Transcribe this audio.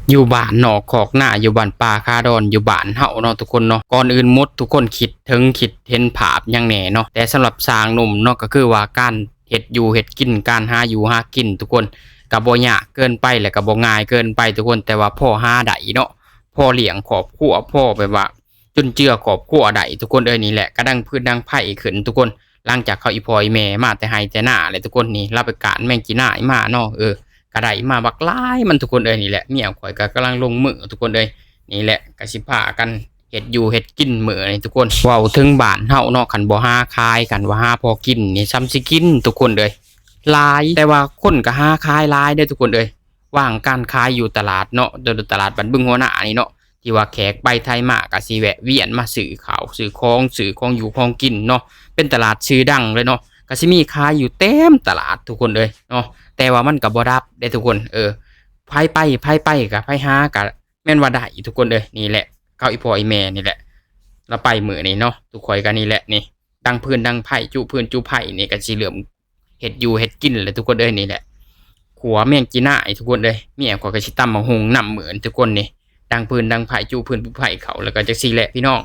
อยู่บ้านนอกคอกหน้าอยู่บ้านป่าคาดอนอยู่บ้านเฮาเนาะทุกคนเนาะก่อนอื่นหมดทุกคนคิดเห็นภาพหยังแหน่เนาะแต่สำหรับสร้างหนุ่มเนาะก็คือว่าการเฮ็ดอยู่เฮ็ดกินการหาอยู่หากินทุกคนก็บ่ยากเกินไปและก็บ่ง่ายเกินไปทุกคนแต่ว่าพอหาได้เนาะพอเลี้ยงครอบครัวพอแบบว่าจุนเจือครอบครัวได้ทุกคนนี่แหละก็ดังพืชดังไผ่ขึ้นทุกคนหลังจากเขาอีพ่ออีแม่มาแต่ไห้แต่หน้าเลยทุกคนนี่รับประการแม่งกินหน้าอีมาเนาะกระไดมาบักหลายมันทุกคนนี่แหละเมียข่อยก็กำลังลงมือทุกคนนี่แหละก็สิพากันเฮ็ดอยู่เฮ็ดกินมื้อนี่ทุกคนเว้าถึงบ้านเฮาเนาะคันบ่หาขายกันว่าหาพอกินนี่ซ้ำสิกินทุกคนหลายแต่ว่าคนก็หาขายหลายทุกคนว่างการขายอยู่ตลาดเนาะโดยตลาดบ้านบึงหัวหน้านี่เนาะที่ว่าแขกไปไทยมาก็สิแวะเวียนมาซื้อข้าวซื้อของอยู่ของกินเนาะเป็นตลาดชื่อดังเลยเนาะก็สิมีขายอยู่เต็มตลาดทุกคนเนาะแต่ว่ามันก็บ่รับได้ทุกคนไผไปกับไผหากับแม่นว่าได้ทุกคนนี่แหละเขาอีพ่ออีแม่นี่แหละเราไปมื้อนี้เนาะทุกข่อยก็นี่แหละนี่ดังพื้นดังไผ่จุพื้นจุไผ่นี่ก็สิเริ่มเฮ็ดอยู่เฮ็ดกินเลยทุกคนนี่แหละขัวแม่งจีน่าทุกคนเมียข่อยก็สิตำบักหุ่งนำเหมือนทุกคนนี่ดังพื้นดังไผ่จุพื้นจุไผ่เขาแล้วก็จังซี่แหละพี่น้อง